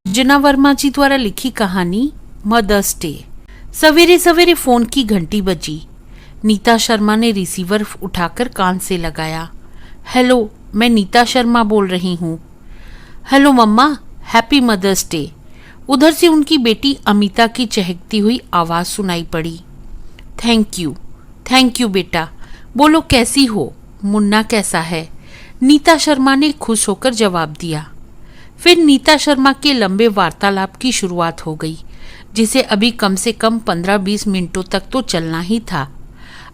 जना वर्मा जी द्वारा लिखी कहानी मदर्स डे। सवेरे सवेरे फोन की घंटी बजी। नीता शर्मा ने रिसीवर उठाकर कान से लगाया। हेलो, मैं नीता शर्मा बोल रही हूँ। हेलो मम्मा, हैप्पी मदर्स डे। उधर से उनकी बेटी अमिता की चहकती हुई आवाज़ सुनाई पड़ी। थैंक यू बेटा। बोलो कैसी हो, मुन्ना कैसा है? नीता शर्मा ने खुश होकर जवाब दिया। फिर नीता शर्मा के लंबे वार्तालाप की शुरुआत हो गई, जिसे अभी कम से कम 15-20 मिनटों तक तो चलना ही था।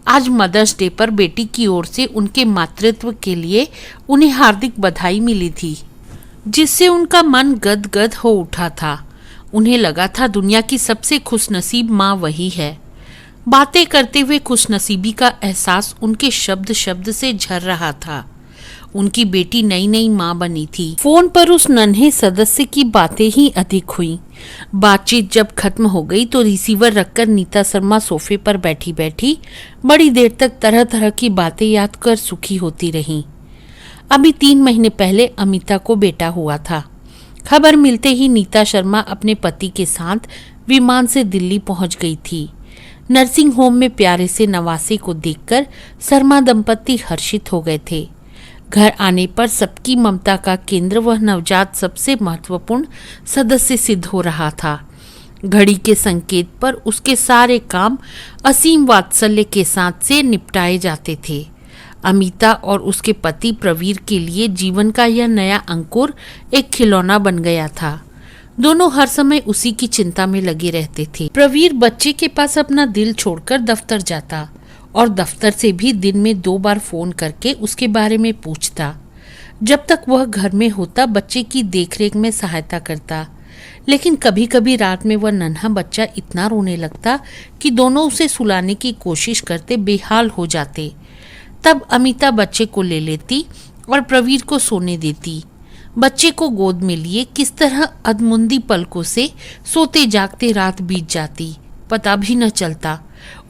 आज मदर्स डे पर बेटी की ओर से उनके मातृत्व के लिए उन्हें हार्दिक बधाई मिली थी, जिससे उनका मन गदगद हो उठा था। उन्हें लगा था दुनिया की सबसे खुशनसीब माँ वही है। बातें करते हुए खुशनसीबी का एहसास उनके शब्द शब्द से झर रहा था। उनकी बेटी नई नई माँ बनी थी। फोन पर उस नन्हे सदस्य की बातें ही अधिक हुई। बातचीत जब खत्म हो गई तो रिसीवर रखकर नीता शर्मा सोफे पर बैठी बैठी बड़ी देर तक तरह तरह की बातें याद कर सुखी होती रहीं। अभी 3 महीने पहले अमिता को बेटा हुआ था। खबर मिलते ही नीता शर्मा अपने पति के साथ विमान से दिल्ली पहुंच गई थी। नर्सिंग होम में प्यारे से नवासे को देखकर शर्मा दंपति हर्षित हो गए थे। घर आने पर सबकी ममता का केंद्र वह नवजात सबसे महत्वपूर्ण सदस्य सिद्ध हो रहा था। घड़ी के संकेत पर उसके सारे काम असीम वात्सल्य के साथ से निपटाए जाते थे। अमिता और उसके पति प्रवीर के लिए जीवन का यह नया अंकुर एक खिलौना बन गया था। दोनों हर समय उसी की चिंता में लगे रहते थे। प्रवीर बच्चे के पास अपना दिल छोड़कर दफ्तर जाता और दफ्तर से भी दिन में 2 बार फोन करके उसके बारे में पूछता। जब तक वह घर में होता बच्चे की देखरेख में सहायता करता, लेकिन कभी कभी रात में वह नन्हा बच्चा इतना रोने लगता कि दोनों उसे सुलाने की कोशिश करते बेहाल हो जाते। तब अमिता बच्चे को ले लेती और प्रवीर को सोने देती। बच्चे को गोद में लिए किस तरह अधमुंदी पलकों से सोते जागते रात बीत जाती, पता भी न चलता।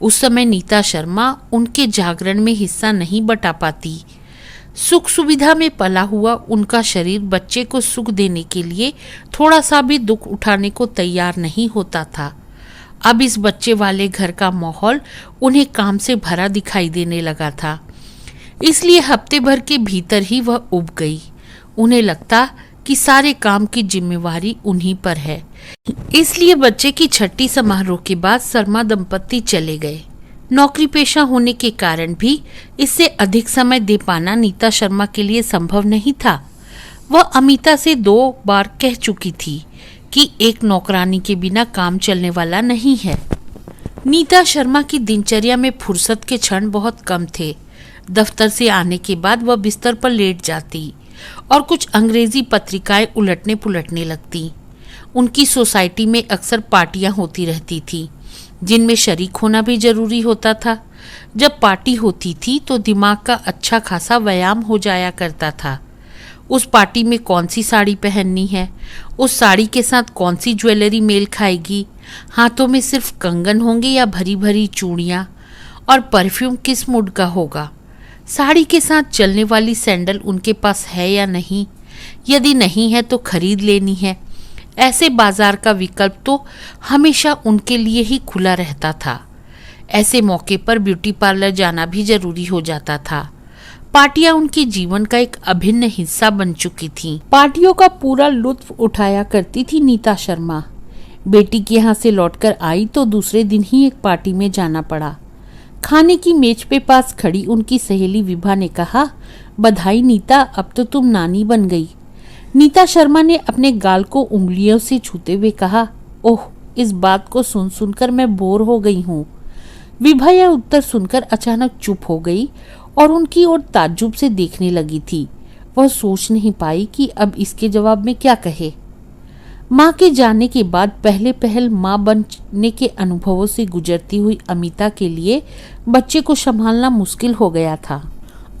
उस समय नीता शर्मा उनके जागरण में हिस्सा नहीं बटा पाती। सुख सुविधा में पला हुआ उनका शरीर बच्चे को सुख देने के लिए थोड़ा सा भी दुख उठाने को तैयार नहीं होता था। अब इस बच्चे वाले घर का माहौल उन्हें काम से भरा दिखाई देने लगा था, इसलिए हफ्ते भर के भीतर ही वह उब गई। उन्हें लगता कि सारे काम की जिम्मेवारी उन्हीं पर है। इसलिए बच्चे की छठी समारोह के बाद शर्मा दंपति चले गए। नौकरी पेशा होने के कारण भी इससे अधिक समय दे पाना नीता शर्मा के लिए संभव नहीं था। वह अमिता से 2 बार कह चुकी थी कि एक नौकरानी के बिना काम चलने वाला नहीं है। नीता शर्मा की दिनचर्या में फुर्सत के क्षण बहुत कम थे। दफ्तर से आने के बाद वह बिस्तर पर लेट जाती और कुछ अंग्रेजी पत्रिकाएं उलटने पुलटने लगती। उनकी सोसाइटी में अक्सर पार्टियां होती रहती थी, जिनमें शरीक होना भी जरूरी होता था। जब पार्टी होती थी तो दिमाग का अच्छा खासा व्यायाम हो जाया करता था। उस पार्टी में कौन सी साड़ी पहननी है, उस साड़ी के साथ कौन सी ज्वेलरी मेल खाएगी, हाथों में सिर्फ कंगन होंगे या भरी भरी चूड़ियाँ, और परफ्यूम किस मूड का होगा। साड़ी के साथ चलने वाली सैंडल उनके पास है या नहीं, यदि नहीं है तो खरीद लेनी है। ऐसे बाजार का विकल्प तो हमेशा उनके लिए ही खुला रहता था। ऐसे मौके पर ब्यूटी पार्लर जाना भी जरूरी हो जाता था। पार्टियां उनके जीवन का एक अभिन्न हिस्सा बन चुकी थीं। पार्टियों का पूरा लुत्फ उठाया करती थी नीता शर्मा। बेटी के यहाँ से लौटकर आई तो दूसरे दिन ही एक पार्टी में जाना पड़ा। खाने की मेज पे पास खड़ी उनकी सहेली विभा ने कहा, बधाई नीता, अब तो तुम नानी बन गई। नीता शर्मा ने अपने गाल को उंगलियों से छूते हुए कहा, ओह, इस बात को सुन सुनकर मैं बोर हो गई हूँ। विभा यह उत्तर सुनकर अचानक चुप हो गई और उनकी ओर ताज्जुब से देखने लगी थी। वह सोच नहीं पाई कि अब इसके जवाब में क्या कहे। माँ के जाने के बाद पहले पहल माँ बनने के अनुभवों से गुजरती हुई अमिता के लिए बच्चे को संभालना मुश्किल हो गया था।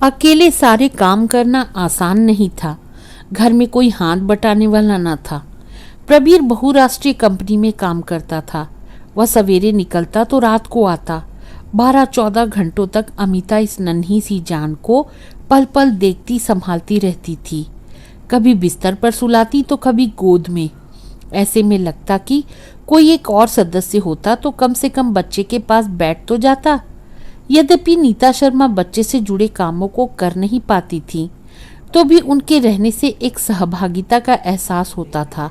अकेले सारे काम करना आसान नहीं था। घर में कोई हाथ बटाने वाला न था। प्रवीर बहुराष्ट्रीय कंपनी में काम करता था। वह सवेरे निकलता तो रात को आता। 12-14 घंटों तक अमिता इस नन्ही सी जान को पल पल देखती संभालती रहती थी। कभी बिस्तर पर सुलाती तो कभी गोद में। ऐसे में लगता कि कोई एक और सदस्य होता तो कम से कम बच्चे के पास बैठ तो जाता। यद्यपि नीता शर्मा बच्चे से जुड़े कामों को कर नहीं पाती थी, तो भी उनके रहने से एक सहभागिता का एहसास होता था।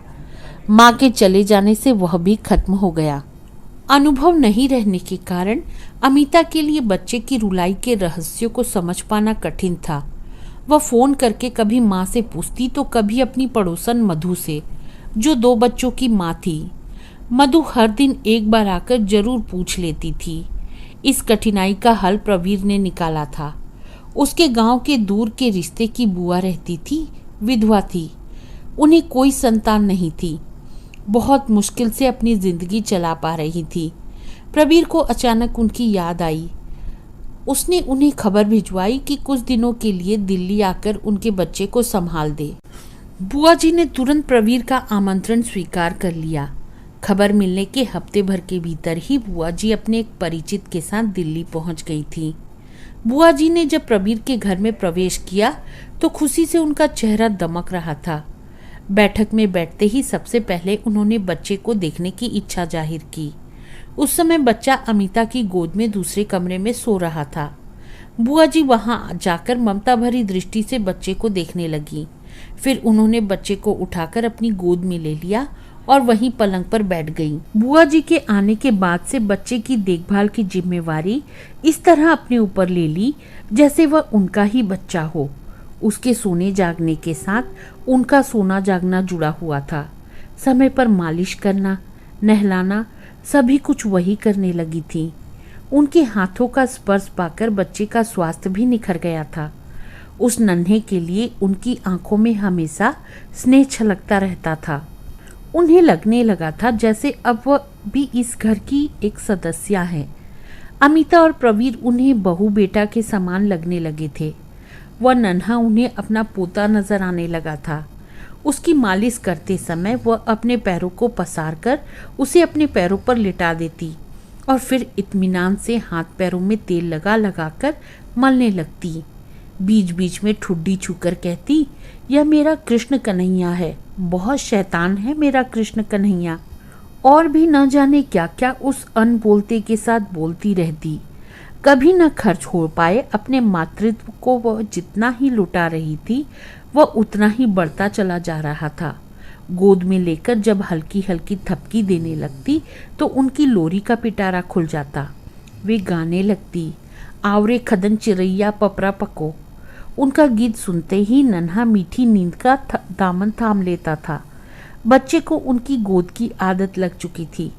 माँ के चले जाने से वह भी खत्म हो गया। अनुभव नहीं रहने के कारण अमिता के लिए बच्चे की रुलाई के रहस्यों को समझ पाना कठिन था। वह फोन करके कभी माँ से पूछती तो कभी अपनी पड़ोसन मधु से, जो 2 बच्चों की माँ थी। मधु हर दिन एक बार आकर जरूर पूछ लेती थी। इस कठिनाई का हल प्रवीर ने निकाला था। उसके गांव के दूर के रिश्ते की बुआ रहती थी, विधवा थी। उन्हें कोई संतान नहीं थी। बहुत मुश्किल से अपनी जिंदगी चला पा रही थी। प्रवीर को अचानक उनकी याद आई। उसने उन्हें खबर भिजवाई कि कुछ दिनों के लिए दिल्ली आकर उनके बच्चे को संभाल दे। बुआ जी ने तुरंत प्रवीर का आमंत्रण स्वीकार कर लिया। खबर मिलने के हफ्ते भर के भीतर ही बुआ जी अपने एक परिचित के साथ दिल्ली पहुंच गई थी। बुआ जी ने जब प्रवीर के घर में प्रवेश किया तो खुशी से उनका चेहरा दमक रहा था। बैठक में बैठते ही सबसे पहले उन्होंने बच्चे को देखने की इच्छा जाहिर की। उस समय बच्चा अमिता की गोद में दूसरे कमरे में सो रहा था। बुआ जी वहां जाकर ममता भरी दृष्टि से बच्चे को देखने लगी। फिर उन्होंने बच्चे को उठाकर अपनी गोद में ले लिया और वहीं पलंग पर बैठ गई। बुआ जी के आने के बाद से बच्चे की देखभाल की जिम्मेवारी इस तरह अपने ऊपर ले ली जैसे वह उनका ही बच्चा हो। उसके सोने जागने के साथ उनका सोना जागना जुड़ा हुआ था। समय पर मालिश करना, नहलाना, सभी कुछ वही करने लगी थी। उनके हाथों का स्पर्श पाकर बच्चे का स्वास्थ्य भी निखर गया था। उस नन्हे के लिए उनकी आंखों में हमेशा स्नेह छलकता रहता था। उन्हें लगने लगा था जैसे अब वह भी इस घर की एक सदस्य है। अमिता और प्रवीर उन्हें बहू बेटा के समान लगने लगे थे। वह नन्हा उन्हें अपना पोता नजर आने लगा था। उसकी मालिश करते समय वह अपने पैरों को पसार कर उसे अपने पैरों पर लिटा देती और फिर इत्मीनान से हाथ पैरों में तेल लगा लगा कर मलने लगती। बीच बीच में ठुड्डी छूकर कहती, यह मेरा कृष्ण कन्हैया है, बहुत शैतान है मेरा कृष्ण कन्हैया। और भी न जाने क्या क्या उस अनबोलते के साथ बोलती रहती। कभी न खर्च हो पाए अपने मातृत्व को वह जितना ही लुटा रही थी वह उतना ही बढ़ता चला जा रहा था। गोद में लेकर जब हल्की हल्की थपकी देने लगती तो उनकी लोरी का पिटारा खुल जाता। वे गाने लगती, आवरे खदन चिरैया पपरा पको। उनका गीत सुनते ही नन्हा मीठी नींद का दामन थाम लेता था। बच्चे को उनकी गोद की आदत लग चुकी थी।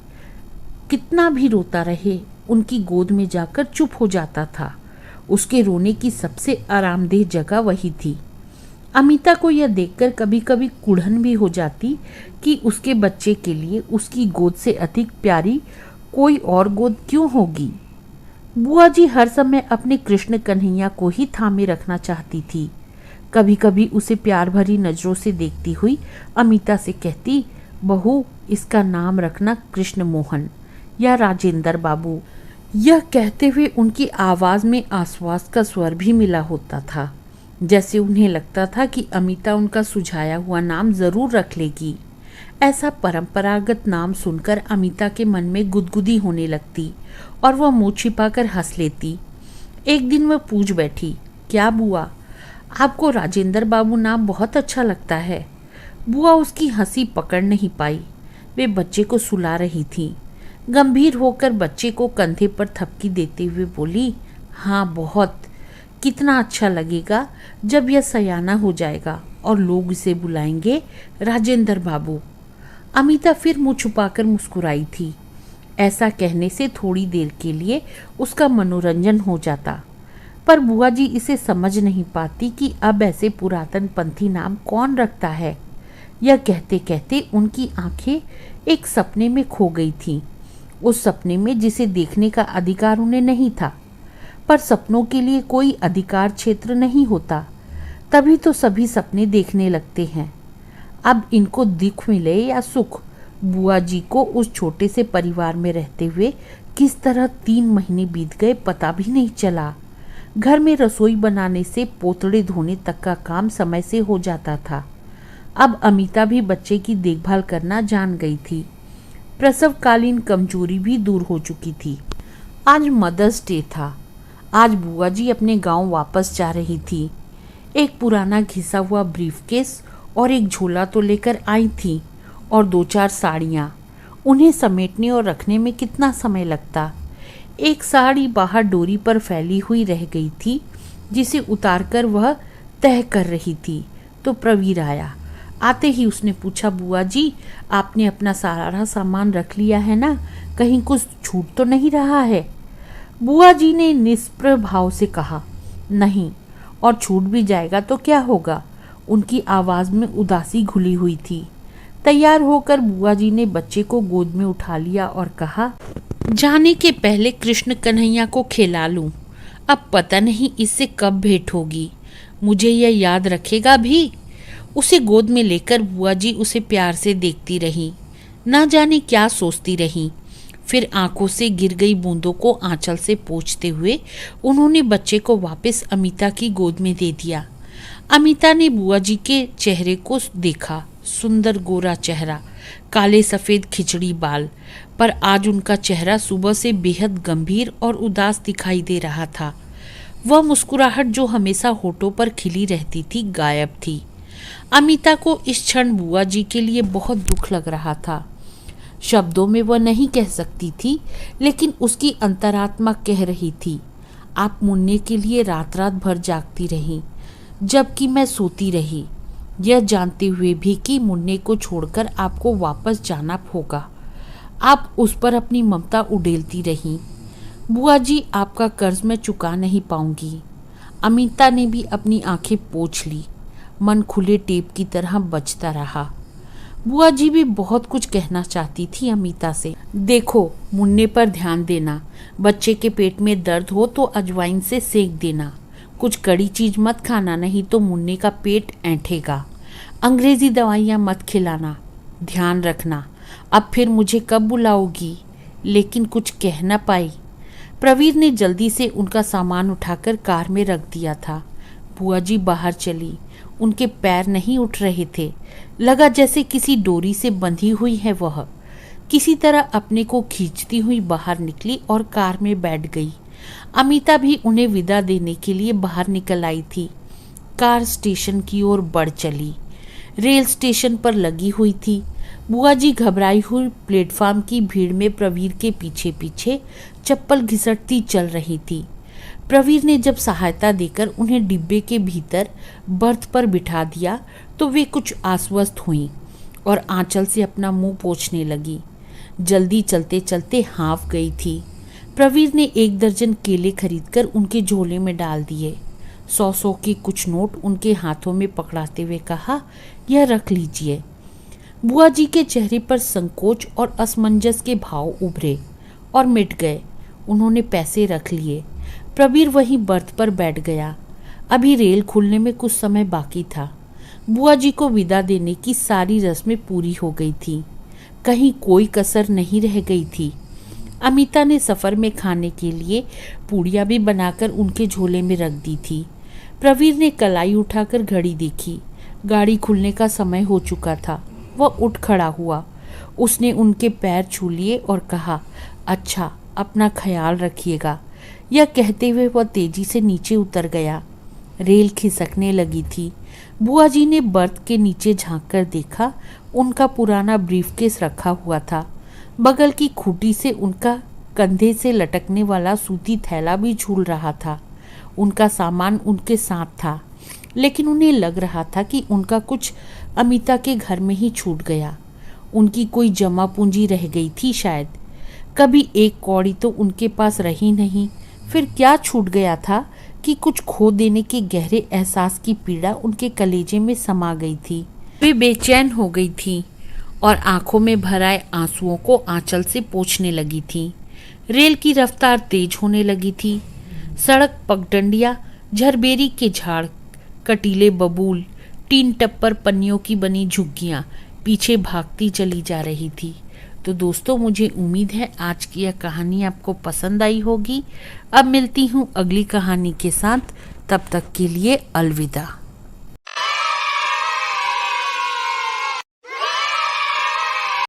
कितना भी रोता रहे उनकी गोद में जाकर चुप हो जाता था। उसके रोने की सबसे आरामदेह जगह वही थी। अमिता को यह देखकर कभी कभी कुढ़न भी हो जाती कि उसके बच्चे के लिए उसकी गोद से अधिक प्यारी कोई और गोद क्यों होगी। बुआ जी हर समय अपने कृष्ण कन्हैया को ही थामे रखना चाहती थी। कभी कभी उसे प्यार भरी नजरों से देखती हुई अमिता से कहती, बहू इसका नाम रखना कृष्ण मोहन या राजेंद्र बाबू। यह कहते हुए उनकी आवाज में आश्वास का स्वर भी मिला होता था, जैसे उन्हें लगता था कि अमिता उनका सुझाया हुआ नाम जरूर रख लेगी। ऐसा परंपरागत नाम सुनकर अमिता के मन में गुदगुदी होने लगती और वह मुंह छिपाकर हंस लेती। एक दिन वह पूछ बैठी, क्या बुआ, आपको राजेंद्र बाबू नाम बहुत अच्छा लगता है। बुआ उसकी हंसी पकड़ नहीं पाई। वे बच्चे को सुला रही थी। गंभीर होकर बच्चे को कंधे पर थपकी देते हुए बोली, हाँ बहुत, कितना अच्छा लगेगा जब यह सयाना हो जाएगा और लोग इसे बुलाएंगे राजेंद्र बाबू। अमिता फिर मुंह छुपाकर मुस्कुराई थी। ऐसा कहने से थोड़ी देर के लिए उसका मनोरंजन हो जाता, पर बुआ जी इसे समझ नहीं पाती कि अब ऐसे पुरातन पंथी नाम कौन रखता है। यह कहते कहते उनकी आंखें एक सपने में खो गई थीं। उस सपने में जिसे देखने का अधिकार उन्हें नहीं था, पर सपनों के लिए कोई अधिकार क्षेत्र नहीं होता, तभी तो सभी सपने देखने लगते हैं। अब इनको दुख मिले या सुख, बुआ जी को उस छोटे से परिवार में रहते हुए किस तरह 3 महीने बीत गए पता भी नहीं चला। घर में रसोई बनाने से पोतड़े धोने तक का काम समय से हो जाता था। अब अमिता भी बच्चे की देखभाल करना जान गई थी। प्रसवकालीन कमजोरी भी दूर हो चुकी थी। आज मदर्स डे था। आज बुआ जी अपने गांव वापस जा रही थी। एक पुराना घिसा हुआ ब्रीफकेस और एक झोला तो लेकर आई थी और 2-4 साड़ियाँ। उन्हें समेटने और रखने में कितना समय लगता। एक साड़ी बाहर डोरी पर फैली हुई रह गई थी जिसे उतारकर वह तह कर रही थी तो प्रवीर आया। आते ही उसने पूछा, बुआ जी आपने अपना सारा सामान रख लिया है ना? कहीं कुछ छूट तो नहीं रहा है? बुआ जी ने निष्प्रभ भाव से कहा, नहीं, और छूट भी जाएगा तो क्या होगा। उनकी आवाज़ में उदासी घुली हुई थी। तैयार होकर बुआ जी ने बच्चे को गोद में उठा लिया और कहा, जाने के पहले कृष्ण कन्हैया को खिला लूं। अब पता नहीं इससे कब भेंट होगी। मुझे यह याद रखेगा भी। उसे गोद में लेकर बुआ जी उसे प्यार से देखती रही। ना जाने क्या सोचती रही। फिर आंखों से गिर गई बूंदों को आंचल से पोंछते हुए उन्होंने बच्चे को वापस अमिता की गोद में दे दिया। अमिता ने बुआ जी के चेहरे को देखा। सुंदर गोरा चेहरा, काले सफ़ेद खिचड़ी बाल, पर आज उनका चेहरा सुबह से बेहद गंभीर और उदास दिखाई दे रहा था। वह मुस्कुराहट जो हमेशा होठों पर खिली रहती थी गायब थी। अमिता को इस क्षण बुआ जी के लिए बहुत दुख लग रहा था। शब्दों में वह नहीं कह सकती थी, लेकिन उसकी अंतरात्मा कह रही थी, आप मुन्ने के लिए रात रात भर जागती रहीं, जबकि मैं सोती रही, यह जानते हुए भी कि मुन्ने को छोड़कर आपको वापस जाना होगा। आप उस पर अपनी ममता उड़ेलती रहीं। बुआ जी आपका कर्ज मैं चुका नहीं पाऊंगी। अमिता ने भी अपनी आंखें पोंछ ली। मन खुले टेप की तरह बजता रहा। बुआ जी भी बहुत कुछ कहना चाहती थी अमिता से। देखो, मुन्ने पर ध्यान देना। बच्चे के पेट में दर्द हो तो अजवाइन से सेक देना। कुछ कड़ी चीज मत खाना, नहीं तो मुन्ने का पेट ऐंठेगा। अंग्रेजी दवाइयाँ मत खिलाना। ध्यान रखना। अब फिर मुझे कब बुलाओगी? लेकिन कुछ कह न पाई। प्रवीर ने जल्दी से उनका सामान उठाकर कार में रख दिया था। बुआ जी बाहर चली। उनके पैर नहीं उठ रहे थे। लगा जैसे किसी डोरी से बंधी हुई है। वह किसी तरह अपने को खींचती हुई बाहर निकली और कार में बैठ गई। अमिता भी उन्हें विदा देने के लिए बाहर निकल आई थी। कार स्टेशन की ओर बढ़ चली। रेल स्टेशन पर लगी हुई थी। बुआ जी घबराई हुई प्लेटफार्म की भीड़ में प्रवीर के पीछे पीछे चप्पल घिसटती चल रही थी। प्रवीर ने जब सहायता देकर उन्हें डिब्बे के भीतर बर्थ पर बिठा दिया तो वे कुछ आश्वस्त हुईं और आंचल से अपना मुंह पोंछने लगी। जल्दी चलते चलते हाँफ गई थी। प्रवीर ने 1 दर्जन केले खरीदकर उनके झोले में डाल दिए। 100 के कुछ नोट उनके हाथों में पकड़ाते हुए कहा, यह रख लीजिए। बुआ जी के चेहरे पर संकोच और असमंजस के भाव उभरे और मिट गए। उन्होंने पैसे रख लिए। प्रवीर वहीं बर्थ पर बैठ गया। अभी रेल खुलने में कुछ समय बाकी था। बुआ जी को विदा देने की सारी रस्में पूरी हो गई थी। कहीं कोई कसर नहीं रह गई थी। अमिता ने सफ़र में खाने के लिए पूड़ियाँ भी बनाकर उनके झोले में रख दी थी। प्रवीर ने कलाई उठाकर घड़ी देखी। गाड़ी खुलने का समय हो चुका था। वह उठ खड़ा हुआ। उसने उनके पैर छू लिए और कहा, अच्छा, अपना ख्याल रखिएगा। यह कहते हुए वह तेजी से नीचे उतर गया। रेल खिसकने लगी थी। बुआ जी ने बर्थ के नीचे झांककर देखा। उनका पुराना ब्रीफकेस रखा हुआ था। बगल की खूंटी से उनका कंधे से लटकने वाला सूती थैला भी झूल रहा था। उनका सामान उनके साथ था, लेकिन उन्हें लग रहा था कि उनका कुछ अमिता के घर में ही छूट गया। उनकी कोई जमा पूंजी रह गई थी शायद। कभी एक कौड़ी तो उनके पास रही नहीं। फिर क्या छूट गया था कि कुछ खो देने के गहरे एहसास की पीड़ा उनके कलेजे में समा गई थी। वे बेचैन हो गई थी और आंखों में भर आए आंसुओं को आंचल से पोंछने लगी थी। रेल की रफ्तार तेज होने लगी थी। सड़क पगडंडियां, झरबेरी के झाड़, कटीले बबूल, टीन टप्पर पन्नियों की बनी झुग्गियां पीछे भागती चली जा रही थी। तो दोस्तों, मुझे उम्मीद है आज की यह कहानी आपको पसंद आई होगी। अब मिलती हूँ अगली कहानी के साथ, तब तक के लिए अलविदा।